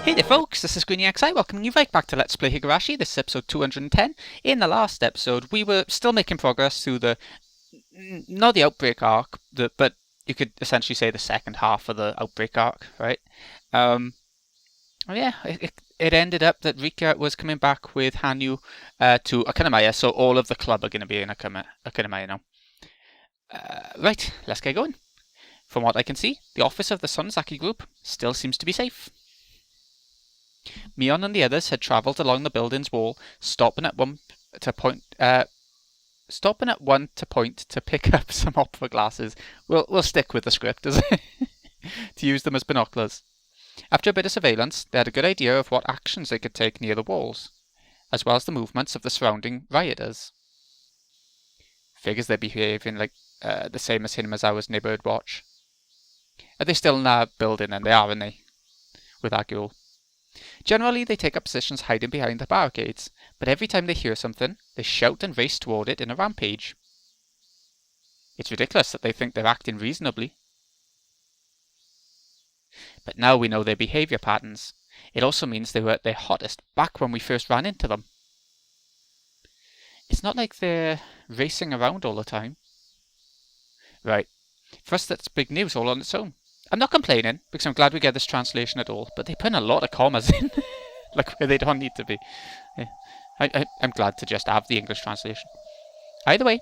Hey there folks, this is GreenyXI welcoming you right back to Let's Play Higurashi. This is episode 210. In the last episode, we were still making progress through not the Outbreak arc, but you could essentially say the second half of the Outbreak arc, right? Yeah, it ended up that Rika was coming back with Hanyu to Akanamaya, so all of the club are going to be in Akanamaya now. Right, let's get going. From what I can see, the office of the Sonzaki group still seems to be safe. Mion and the others had travelled along the building's wall, stopping at one to point to pick up some opera glasses. We'll stick with the script to use them as binoculars. After a bit of surveillance, they had a good idea of what actions they could take near the walls, as well as the movements of the surrounding rioters. Figures they're behaving like the same as Hinamazawa's neighbourhood watch. Are they still in that building? And they are, aren't they? With Agul. Generally, they take up positions hiding behind the barricades, but every time they hear something, they shout and race toward it in a rampage. It's ridiculous that they think they're acting reasonably. But now we know their behaviour patterns. It also means they were at their hottest back when we first ran into them. It's not like they're racing around all the time. Right. For us, that's big news all on its own. I'm not complaining, because I'm glad we get this translation at all, but they put in a lot of commas in, like where they don't need to be. Yeah. I'm glad to just have the English translation. Either way,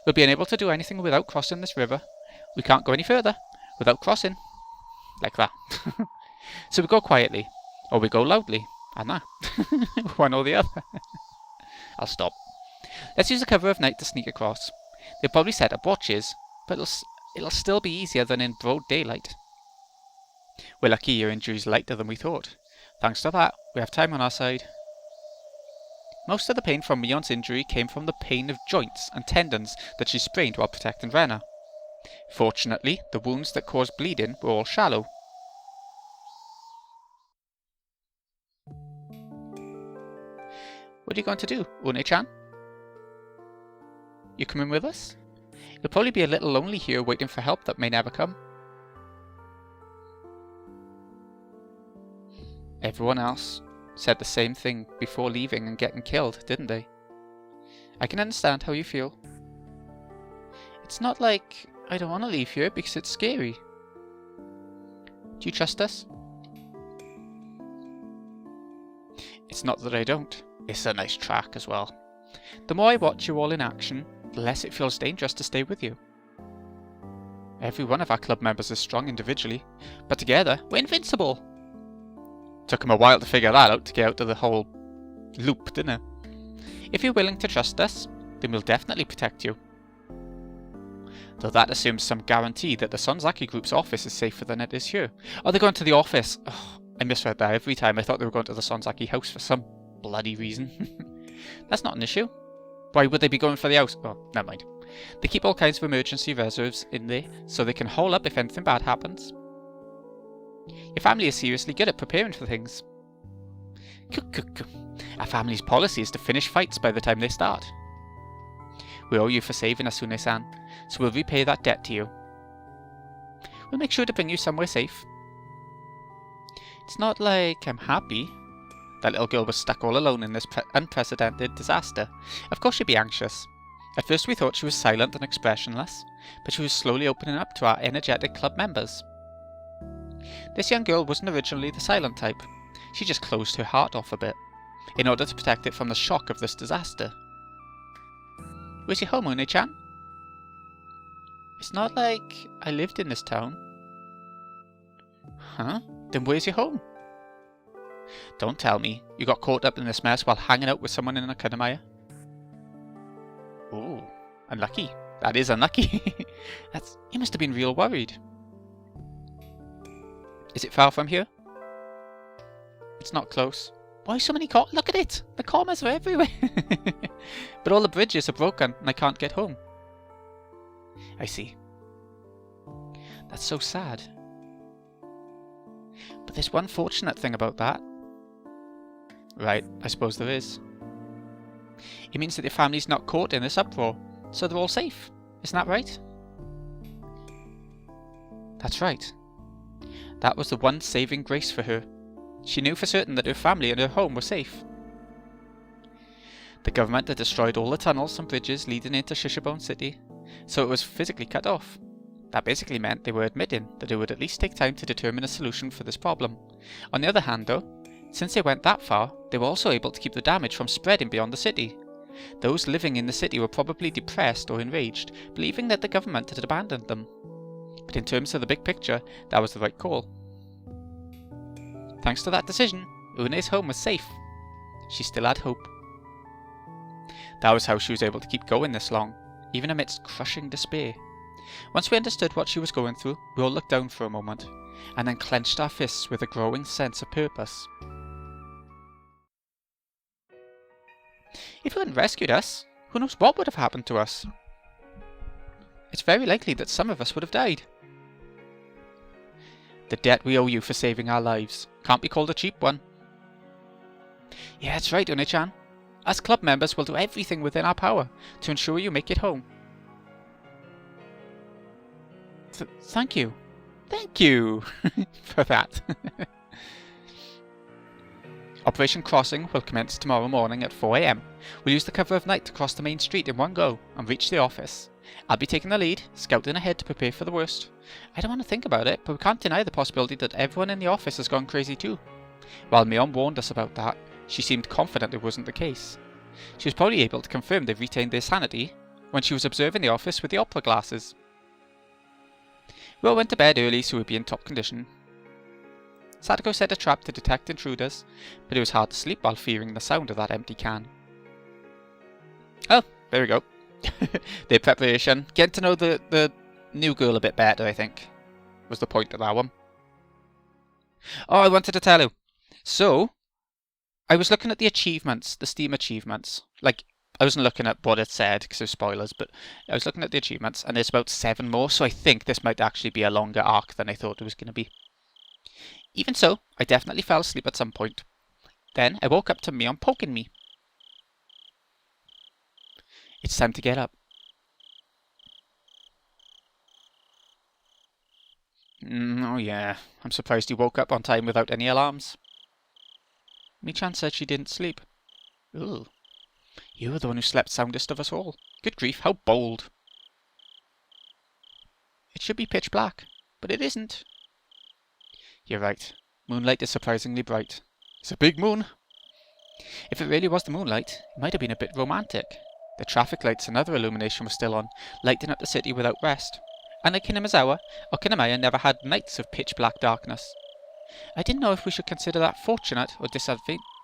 we'll be unable to do anything without crossing this river. We can't go any further without crossing. Like that. So we go quietly, or we go loudly. And that. One or the other. I'll stop. Let's use the cover of night to sneak across. They'll probably set up watches, but it'll still be easier than in broad daylight. We're lucky your injury's lighter than we thought. Thanks to that, we have time on our side. Most of the pain from Mion's injury came from the pain of joints and tendons that she sprained while protecting Rena. Fortunately, the wounds that caused bleeding were all shallow. What are you going to do, Une-chan? You coming with us? You'll probably be a little lonely here waiting for help that may never come. Everyone else said the same thing before leaving and getting killed, didn't they? I can understand how you feel. It's not like I don't want to leave here because it's scary. Do you trust us? It's not that I don't. It's a nice track as well. The more I watch you all in action, the less it feels dangerous to stay with you. Every one of our club members is strong individually, but together we're invincible. Took him a while to figure that out to get out of the whole loop, didn't it? If you're willing to trust us, then we'll definitely protect you. Though that assumes some guarantee that the Sonzaki group's office is safer than it is here. Oh, they're going to the office. Oh, I misread that every time. I thought they were going to the Sonzaki house for some bloody reason. That's not an issue. Why would they be going for the house? Oh, never mind. They keep all kinds of emergency reserves in there, so they can hole up if anything bad happens. Your family is seriously good at preparing for things. Our family's policy is to finish fights by the time they start. We owe you for saving us, Une-san, so we'll repay that debt to you. We'll make sure to bring you somewhere safe. It's not like I'm happy. That little girl was stuck all alone in this unprecedented disaster. Of course she'd be anxious. At first we thought she was silent and expressionless, but she was slowly opening up to our energetic club members. This young girl wasn't originally the silent type. She just closed her heart off a bit, in order to protect it from the shock of this disaster. Where's your home, Une-chan? It's not like I lived in this town. Huh? Then where's your home? Don't tell me you got caught up in this mess while hanging out with someone in Akanamaya. Ooh, unlucky. That is unlucky. You must have been real worried. Is it far from here? It's not close. Why so many commas? Look at it! The commas are everywhere! But all the bridges are broken and I can't get home. I see. That's so sad. But there's one fortunate thing about that. Right, I suppose there is. It means that your family's not caught in this uproar, so they're all safe. Isn't that right? That's right. That was the one saving grace for her. She knew for certain that her family and her home were safe. The government had destroyed all the tunnels and bridges leading into Shishibone City, so it was physically cut off. That basically meant they were admitting that it would at least take time to determine a solution for this problem. On the other hand though, since they went that far, they were also able to keep the damage from spreading beyond the city. Those living in the city were probably depressed or enraged, believing that the government had abandoned them. But in terms of the big picture, that was the right call. Thanks to that decision, Une's home was safe. She still had hope. That was how she was able to keep going this long, even amidst crushing despair. Once we understood what she was going through, we all looked down for a moment, and then clenched our fists with a growing sense of purpose. If you hadn't rescued us, who knows what would have happened to us? It's very likely that some of us would have died. The debt we owe you for saving our lives can't be called a cheap one. Yeah, that's right, Une-chan. As club members, we'll do everything within our power to ensure you make it home. Thank you. Thank you for that. Operation Crossing will commence tomorrow morning at 4 AM. We'll use the cover of night to cross the main street in one go and reach the office. I'll be taking the lead, scouting ahead to prepare for the worst. I don't want to think about it, but we can't deny the possibility that everyone in the office has gone crazy too. While Mion warned us about that, she seemed confident it wasn't the case. She was probably able to confirm they've retained their sanity when she was observing the office with the opera glasses. We all went to bed early so we'd be in top condition. Sadako set a trap to detect intruders, but it was hard to sleep while fearing the sound of that empty can. Oh, there we go. Their preparation. Getting to know the new girl a bit better, I think, was the point of that one. Oh, I wanted to tell you. So, I was looking at the achievements, the Steam achievements. Like, I wasn't looking at what it said because of spoilers, but I was looking at the achievements, and there's about 7 more, so I think this might actually be a longer arc than I thought it was going to be. Even so, I definitely fell asleep at some point. Then I woke up to Mion poking me. It's time to get up. Oh yeah, I'm surprised you woke up on time without any alarms. Mi-chan said she didn't sleep. Ooh, you were the one who slept soundest of us all. Good grief, how bold. It should be pitch black, but it isn't. You're right. Moonlight is surprisingly bright. It's a big moon. If it really was the moonlight, it might have been a bit romantic. The traffic lights and other illumination were still on, lighting up the city without rest. Unlike Hinamizawa, Okinamaya never had nights of pitch-black darkness. I didn't know if we should consider that fortunate or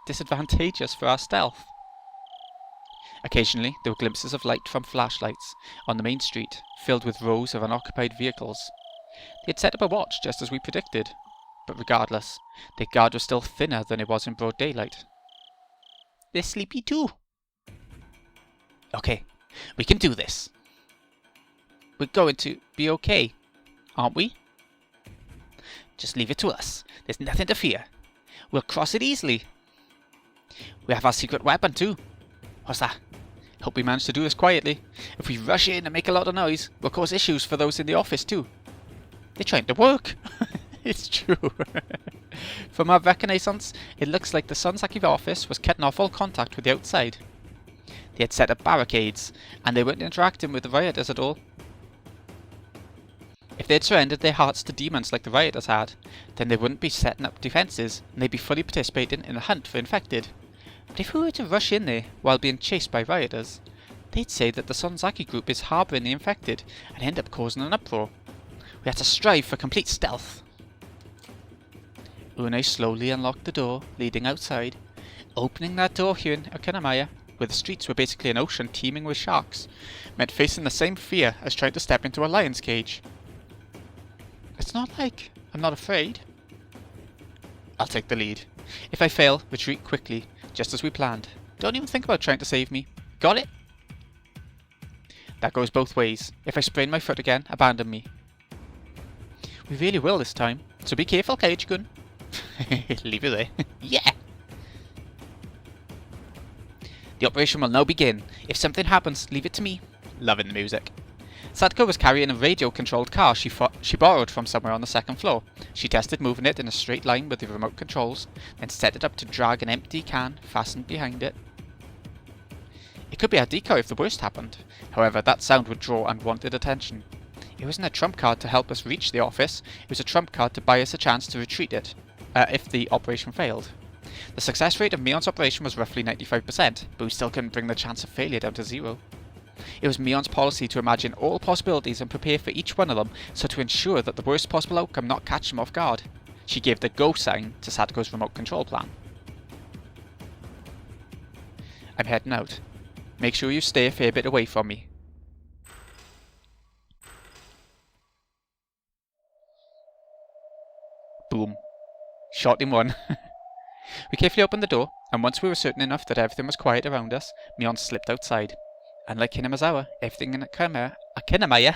disadvantageous for our stealth. Occasionally, there were glimpses of light from flashlights on the main street, filled with rows of unoccupied vehicles. They had set up a watch just as we predicted, but regardless, their guard was still thinner than it was in broad daylight. They're sleepy too. Okay, we can do this. We're going to be okay, aren't we? Just leave it to us. There's nothing to fear. We'll cross it easily. We have our secret weapon too. What's that? Hope we manage to do this quietly. If we rush in and make a lot of noise, we'll cause issues for those in the office too. They're trying to work. It's true. From our reconnaissance, it looks like the Sunzaki office was cutting off all contact with the outside. They had set up barricades, and they weren't interacting with the rioters at all. If they'd surrendered their hearts to demons like the rioters had, then they wouldn't be setting up defences, and they'd be fully participating in the hunt for infected. But if we were to rush in there while being chased by rioters, they'd say that the Sunzaki group is harbouring the infected, and end up causing an uproar. We had to strive for complete stealth. Une slowly unlocked the door, leading outside. Opening that door here in Okinamaya, where the streets were basically an ocean teeming with sharks, meant facing the same fear as trying to step into a lion's cage. It's not like I'm not afraid. I'll take the lead. If I fail, retreat quickly, just as we planned. Don't even think about trying to save me. Got it? That goes both ways. If I sprain my foot again, abandon me. We really will this time, so be careful, Kaiji-kun. Leave it there. Yeah! The operation will now begin. If something happens, leave it to me. Loving the music. Sadako was carrying a radio-controlled car she borrowed from somewhere on the second floor. She tested moving it in a straight line with the remote controls, then set it up to drag an empty can fastened behind it. It could be a decoy if the worst happened. However, that sound would draw unwanted attention. It wasn't a trump card to help us reach the office, it was a trump card to buy us a chance to retreat it, if the operation failed. The success rate of Mion's operation was roughly 95%, but we still couldn't bring the chance of failure down to 0. It was Mion's policy to imagine all possibilities and prepare for each one of them, so to ensure that the worst possible outcome not catch them off guard. She gave the go sign to Sadako's remote control plan. I'm heading out. Make sure you stay a fair bit away from me. Boom. Shot in one. We carefully opened the door, and once we were certain enough that everything was quiet around us, Mion slipped outside. Unlike Hinamizawa, everything in Akinamaya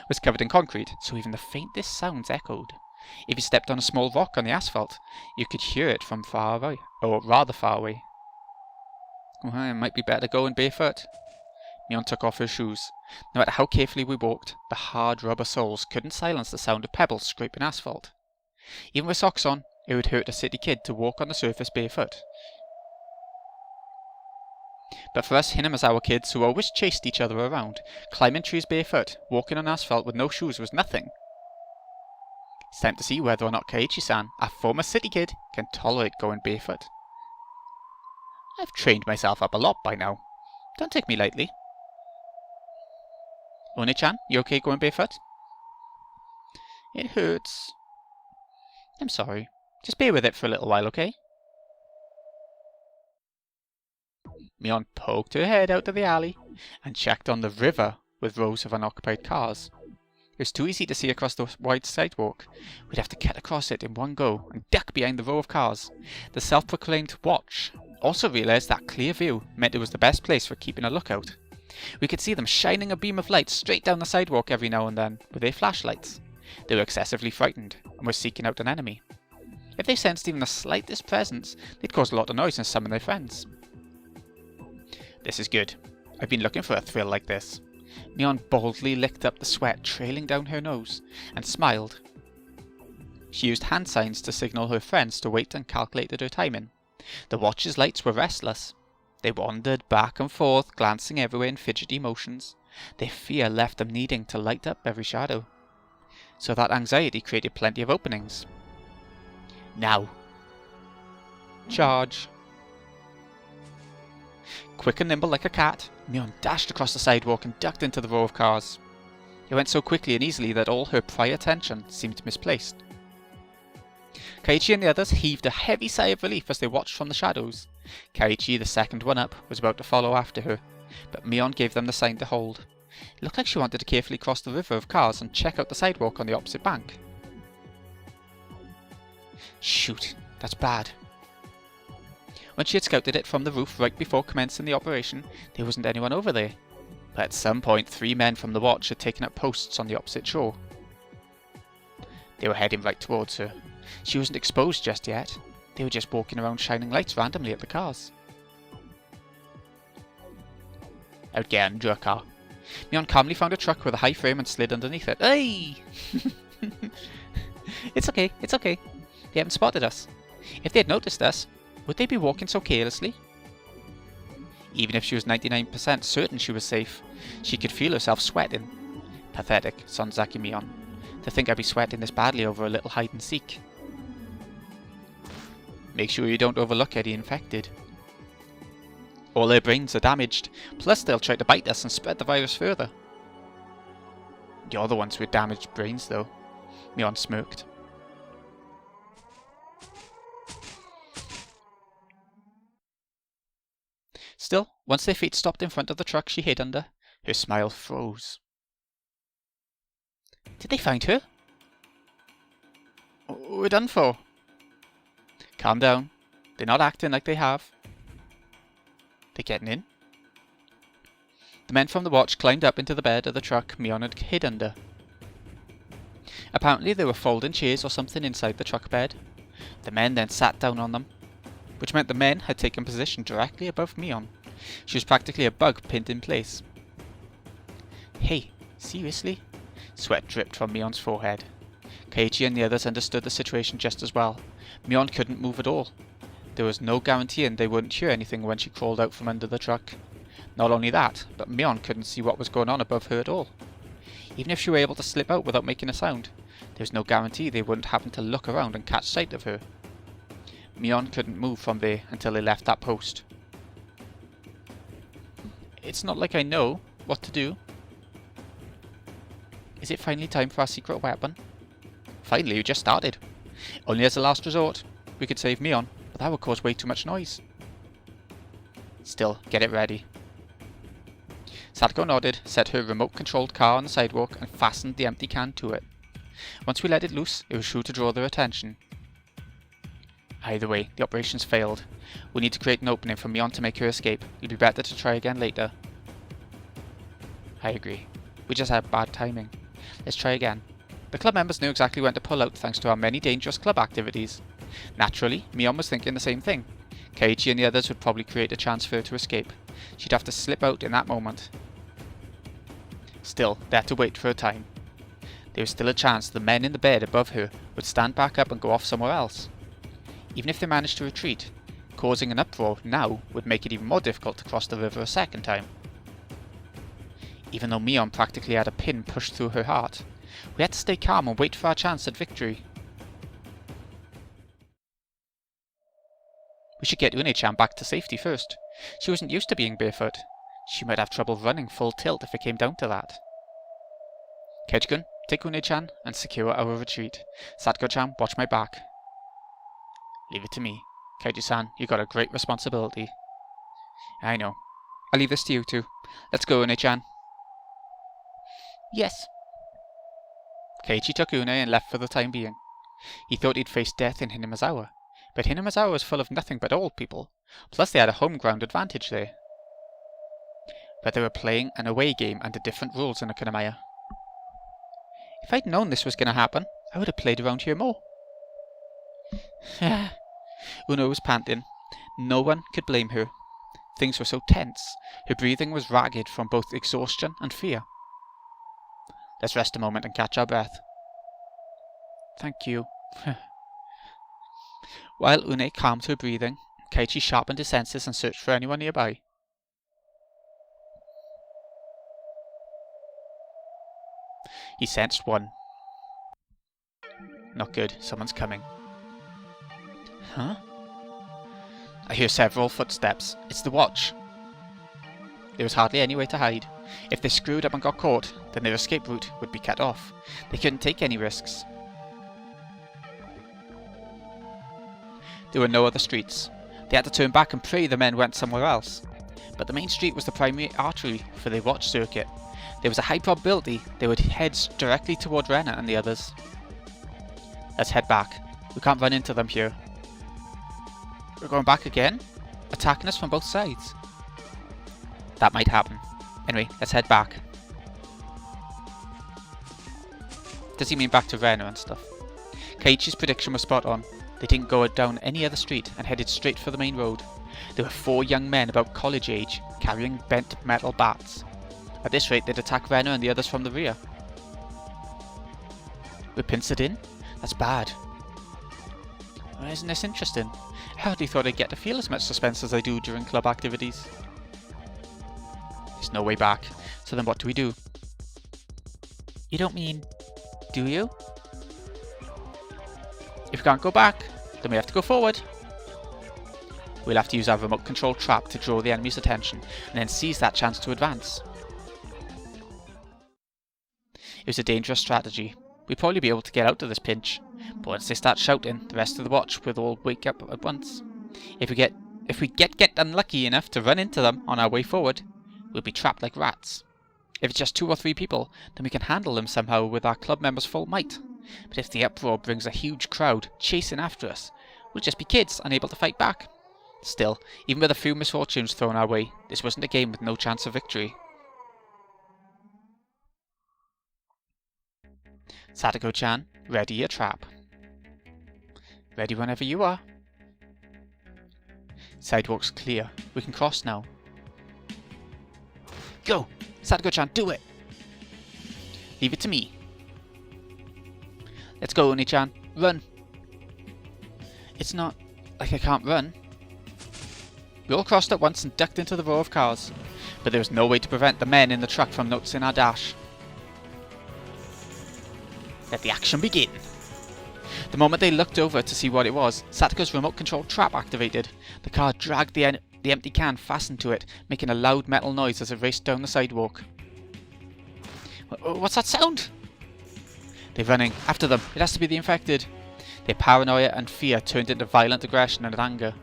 was covered in concrete, so even the faintest sounds echoed. If you stepped on a small rock on the asphalt, you could hear it from far away, or rather far away. Well, it might be better going barefoot. Mion took off her shoes. No matter how carefully we walked, the hard rubber soles couldn't silence the sound of pebbles scraping asphalt. Even with socks on, it would hurt a city kid to walk on the surface barefoot. But for us Hinamizawa kids who always chased each other around, climbing trees barefoot, walking on asphalt with no shoes was nothing. It's time to see whether or not Kaiichi-san, a former city kid, can tolerate going barefoot. I've trained myself up a lot by now. Don't take me lightly. One-chan, you okay going barefoot? It hurts. I'm sorry. Just bear with it for a little while, okay? Mion poked her head out of the alley and checked on the river with rows of unoccupied cars. It was too easy to see across the wide sidewalk. We'd have to cut across it in one go and duck behind the row of cars. The self-proclaimed watch also realised that clear view meant it was the best place for keeping a lookout. We could see them shining a beam of light straight down the sidewalk every now and then with their flashlights. They were excessively frightened and were seeking out an enemy. If they sensed even the slightest presence, they'd cause a lot of noise and summon their friends. This is good. I've been looking for a thrill like this. Mion boldly licked up the sweat trailing down her nose and smiled. She used hand signs to signal her friends to wait and calculated her timing. The watch's lights were restless. They wandered back and forth, glancing everywhere in fidgety motions. Their fear left them needing to light up every shadow. So that anxiety created plenty of openings. Now. Charge. Quick and nimble like a cat, Mion dashed across the sidewalk and ducked into the row of cars. It went so quickly and easily that all her prior tension seemed misplaced. Kaiichi and the others heaved a heavy sigh of relief as they watched from the shadows. Kaiichi, the second one up, was about to follow after her, but Mion gave them the sign to hold. It looked like she wanted to carefully cross the river of cars and check out the sidewalk on the opposite bank. Shoot, that's bad. When she had scouted it from the roof right before commencing the operation, there wasn't anyone over there. But at some point, 3 men from the watch had taken up posts on the opposite shore. They were heading right towards her. She wasn't exposed just yet. They were just walking around shining lights randomly at the cars. I'd get under a car. Mion calmly found a truck with a high frame and slid underneath it. Hey! It's okay, it's okay. They haven't spotted us. If they had noticed us, would they be walking so carelessly? Even if she was 99% certain she was safe, she could feel herself sweating. Pathetic, Sonzaki Mion. To think I'd be sweating this badly over a little hide and seek. Make sure you don't overlook any infected. All their brains are damaged, plus they'll try to bite us and spread the virus further. You're the ones with damaged brains though, Mion smirked. Still, once their feet stopped in front of the truck she hid under, her smile froze. Did they find her? We're done for. Calm down. They're not acting like they have. They're getting in. The men from the watch climbed up into the bed of the truck Mion had hid under. Apparently there were folding chairs or something inside the truck bed. The men then sat down on them, which meant the men had taken position directly above Mion. She was practically a bug pinned in place. Hey, Seriously? Sweat dripped from Mion's forehead. Keiichi and the others understood the situation just as well. Mion couldn't move at all. There was no guaranteeing they wouldn't hear anything when she crawled out from under the truck. Not only that, but Mion couldn't see what was going on above her at all. Even if she were able to slip out without making a sound, there was no guarantee they wouldn't happen to look around and catch sight of her. Mion couldn't move from there until they left that post. It's not like I know what to do. Is it finally time for our secret weapon? Finally, we just started. Only as a last resort. We could save Mion, but that would cause way too much noise. Still, get it ready. Sadako nodded, set her remote-controlled car on the sidewalk, and fastened the empty can to it. Once we let it loose, it was sure to draw their attention. Either way, the operation's failed. We need to create an opening for Mion to make her escape. It'd be better to try again later. I agree. We just had bad timing. Let's try again. The club members knew exactly when to pull out thanks to our many dangerous club activities. Naturally, Mion was thinking the same thing. Keiichi and the others would probably create a chance for her to escape. She'd have to slip out in that moment. Still, they had to wait for her time. There was still a chance the men in the bed above her would stand back up and go off somewhere else. Even if they managed to retreat, causing an uproar now would make it even more difficult to cross the river a second time. Even though Mion practically had a pin pushed through her heart, we had to stay calm and wait for our chance at victory. We should get Une-chan back to safety first. She wasn't used to being barefoot. She might have trouble running full tilt if it came down to that. Keiichi-kun, take Une-chan and secure our retreat. Sadako-chan, watch my back. Leave it to me. Keiichi-san, you got a great responsibility. I know. I'll leave this to you two. Let's go, Une-chan. Yes. Keiichi took Une and left for the time being. He thought he'd face death in Hinamizawa, but Hinamizawa was full of nothing but old people, plus they had a home ground advantage there. But they were playing an away game under different rules in Okunamaya. If I'd known this was going to happen, I would have played around here more. Une was panting. No one could blame her. Things were so tense. Her breathing was ragged from both exhaustion and fear. Let's rest a moment and catch our breath. Thank you. While Une calmed her breathing, Keiichi sharpened his senses and searched for anyone nearby. He sensed one. Not good. Someone's coming. Huh? I hear several footsteps. It's the watch. There was hardly any way to hide. If they screwed up and got caught, then their escape route would be cut off. They couldn't take any risks. There were no other streets. They had to turn back and pray the men went somewhere else. But the main street was the primary artery for their watch circuit. There was a high probability they would head directly toward Rena and the others. Let's head back. We can't run into them here. We're going back again? Attacking us from both sides? That might happen. Anyway, let's head back. Does he mean back to Rena and stuff? Keiichi's prediction was spot on. They didn't go down any other street and headed straight for the main road. There were 4 young men about college age, carrying bent metal bats. At this rate, they'd attack Rena and the others from the rear. We're pincered in? That's bad. Well, isn't this interesting? I hardly thought I'd get to feel as much suspense as I do during club activities. There's no way back, so then what do we do? You don't mean, do you? If we can't go back, then we have to go forward. We'll have to use our remote control trap to draw the enemy's attention, and then seize that chance to advance. It was a dangerous strategy. We'd probably be able to get out of this pinch, but once they start shouting, the rest of the watch will all wake up at once. If we get unlucky enough to run into them on our way forward, we'll be trapped like rats. If it's just 2 or 3 people, then we can handle them somehow with our club members' full might. But if the uproar brings a huge crowd chasing after us, we'll just be kids, unable to fight back. Still, even with a few misfortunes thrown our way, this wasn't a game with no chance of victory. Sadako-chan, ready your trap. Ready whenever you are. Sidewalk's clear. We can cross now. Go! Sadako-chan, do it! Leave it to me. Let's go, Oni-chan. Run. It's not like I can't run. We all crossed at once and ducked into the row of cars, but there was no way to prevent the men in the truck from noticing our dash. Let the action begin. The moment they looked over to see what it was, Sataka's remote control trap activated. The car dragged the empty can fastened to it, making a loud metal noise as it raced down the sidewalk. What's that sound? They're running. After them. It has to be the infected. Their paranoia and fear turned into violent aggression and anger.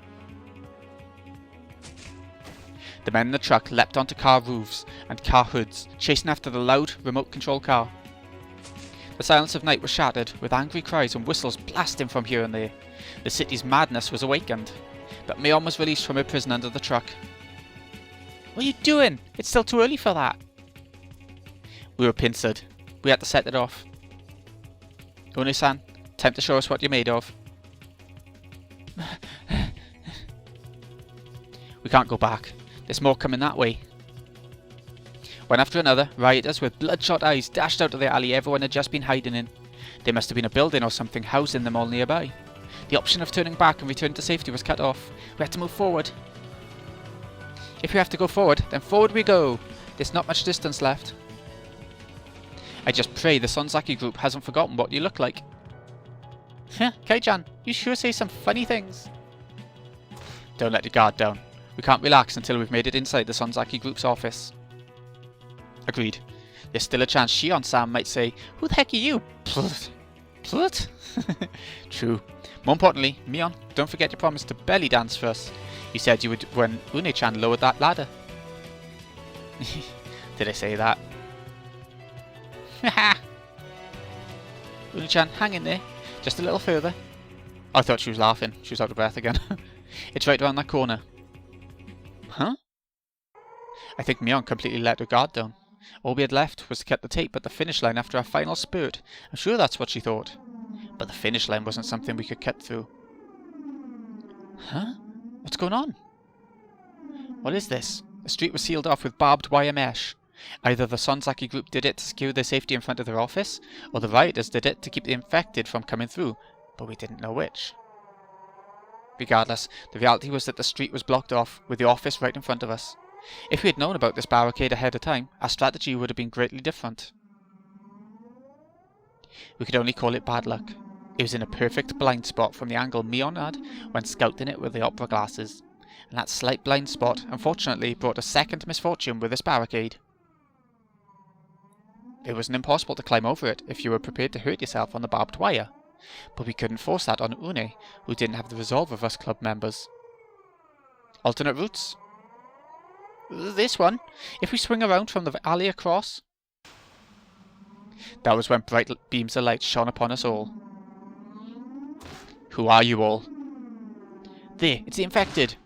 The men in the truck leapt onto car roofs and car hoods, chasing after the loud remote control car. The silence of night was shattered, with angry cries and whistles blasting from here and there. The city's madness was awakened, but Mion was released from her prison under the truck. What are you doing? It's still too early for that. We were pincered. We had to set it off. Oni-san, time to show us what you're made of. We can't go back. There's more coming that way. One after another, rioters with bloodshot eyes dashed out of the alley everyone had just been hiding in. There must have been a building or something housing them all nearby. The option of turning back and returning to safety was cut off. We had to move forward. If we have to go forward, then forward we go. There's not much distance left. I just pray the Sonzaki group hasn't forgotten what you look like. Kai-chan, you sure say some funny things. Don't let your guard down. We can't relax until we've made it inside the Sonzaki group's office. Agreed. There's still a chance Shion-san might say, "Who the heck are you?" Plut? True. More importantly, Mion, don't forget your promise to belly dance for us. You said you would when Une-chan lowered that ladder. Did I say that? Haha! Une-chan, hang in there. Just a little further. I thought she was laughing. She was out of breath again. It's right around that corner. Huh? I think Mion completely let her guard down. All we had left was to cut the tape at the finish line after our final spurt. I'm sure that's what she thought. But the finish line wasn't something we could cut through. Huh? What's going on? What is this? The street was sealed off with barbed wire mesh. Either the Sonzaki group did it to secure their safety in front of their office, or the rioters did it to keep the infected from coming through, but we didn't know which. Regardless, the reality was that the street was blocked off, with the office right in front of us. If we had known about this barricade ahead of time, our strategy would have been greatly different. We could only call it bad luck. It was in a perfect blind spot from the angle Mion had when scouting it with the opera glasses, and that slight blind spot unfortunately brought a second misfortune with this barricade. It wasn't impossible to climb over it if you were prepared to hurt yourself on the barbed wire, but we couldn't force that on Une, who didn't have the resolve of us club members. Alternate routes? This one, if we swing around from the alley across. That was when bright beams of light shone upon us all. Who are you all? There, it's the infected.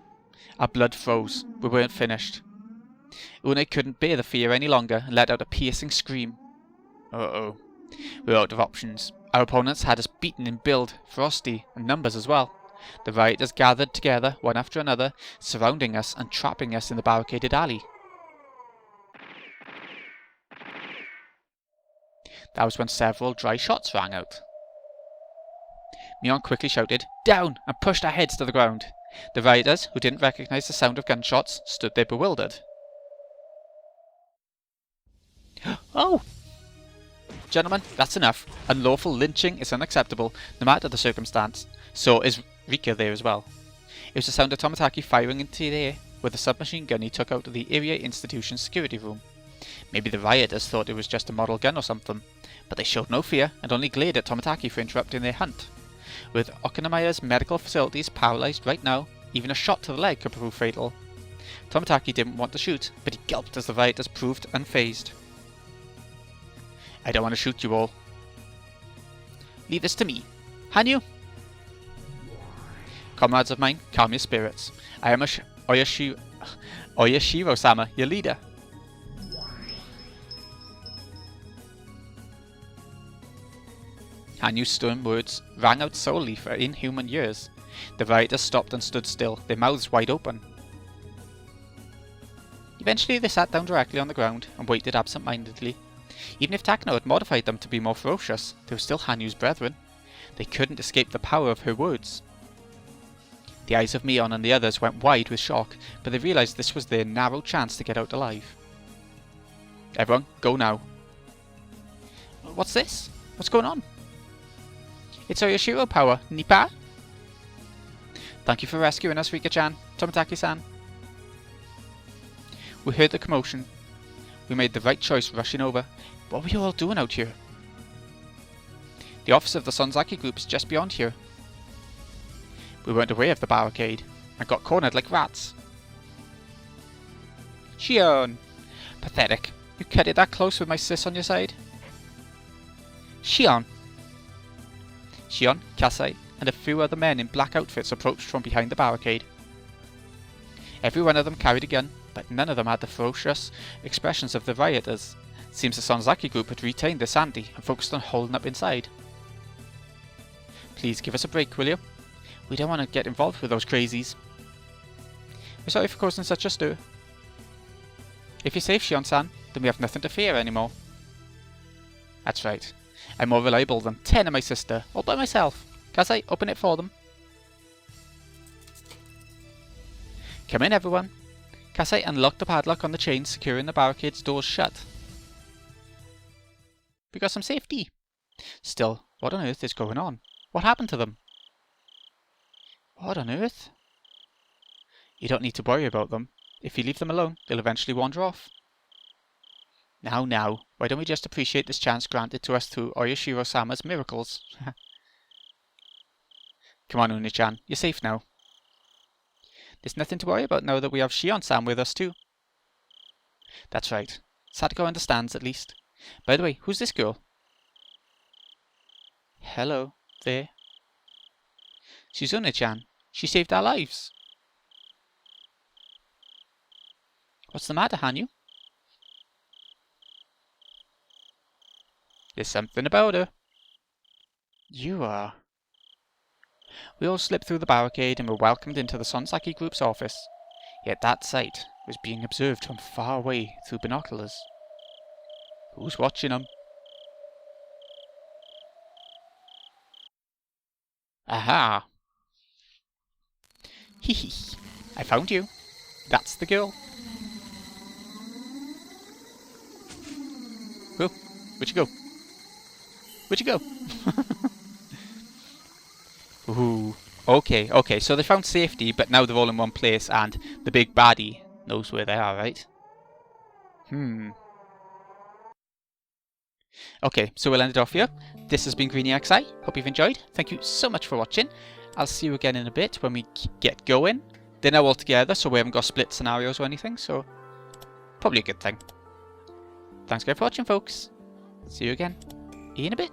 Our blood froze. We weren't finished. Une couldn't bear the fear any longer and let out a piercing scream. Uh-oh. We're out of options. Our opponents had us beaten in build, ferocity, and numbers as well. The rioters gathered together, one after another, surrounding us and trapping us in the barricaded alley. That was when several dry shots rang out. Mion quickly shouted, "Down!" and pushed our heads to the ground. The rioters, who didn't recognize the sound of gunshots, stood there bewildered. Oh! Gentlemen, that's enough. Unlawful lynching is unacceptable, no matter the circumstance. So is Rika there as well. It was the sound of Tomitaki firing into the air with a submachine gun he took out of the area institution's security room. Maybe the rioters thought it was just a model gun or something, but they showed no fear and only glared at Tomitaki for interrupting their hunt. With Okinamaya's medical facilities paralysed right now, even a shot to the leg could prove fatal. Tomitaki didn't want to shoot, but he gulped as the rioters proved unfazed. I don't want to shoot you all. Leave this to me. Hanyu! Comrades of mine, calm your spirits. I am Oyashiro-sama, your leader. Hanyu's stern words rang out solely for inhuman years. The rioters stopped and stood still, their mouths wide open. Eventually they sat down directly on the ground and waited absent-mindedly. Even if Takano had modified them to be more ferocious, they were still Hanyu's brethren. They couldn't escape the power of her words. The eyes of Mion and the others went wide with shock, but they realised this was their narrow chance to get out alive. Everyone, go now. What's this? What's going on? It's Oyashiro power, Nipa? Thank you for rescuing us, Rika-chan, Tomitaki-san. We heard the commotion. We made the right choice rushing over. What were you all doing out here? The office of the Sonzaki group is just beyond here. We weren't aware of the barricade and got cornered like rats. Shion! Pathetic. You cut it that close with my sis on your side? Shion! Shion, Kasai, and a few other men in black outfits approached from behind the barricade. Every one of them carried a gun, but none of them had the ferocious expressions of the rioters. Seems the Sonzaki group had retained their sanity and focused on holding up inside. Please give us a break, will you? We don't want to get involved with those crazies. We're sorry for causing such a stir. If you're safe, Shion-san, then we have nothing to fear anymore. That's right. I'm more reliable than 10 of my sister, all by myself. Kasai, open it for them. Come in, everyone. Kasai unlocked the padlock on the chain securing the barricade's doors shut. We got some safety. Still, what on earth is going on? What happened to them? What on earth? You don't need to worry about them. If you leave them alone, they'll eventually wander off. Now, why don't we just appreciate this chance granted to us through Oyashiro-sama's miracles? Come on, Uni-chan, you're safe now. There's nothing to worry about now that we have Shion-san with us too. That's right. Sadako understands at least. By the way, who's this girl? Hello, there. She's Uni-chan. She saved our lives. What's the matter, Hanyu? There's something about her. You are... We all slipped through the barricade and were welcomed into the Sonzaki group's office. Yet that sight was being observed from far away through binoculars. Who's watching them? Aha! Hee. I found you. That's the girl. Whoa, where'd you go? Where'd you go? Ooh. Okay, so they found safety, but now they're all in one place, and the big baddie knows where they are, right? Okay, so we'll end it off here. This has been Greeny XI. Hope you've enjoyed. Thank you so much for watching. I'll see you again in a bit when we get going. They're now all together, so we haven't got split scenarios or anything, so probably a good thing. Thanks again for watching, folks. See you again in a bit.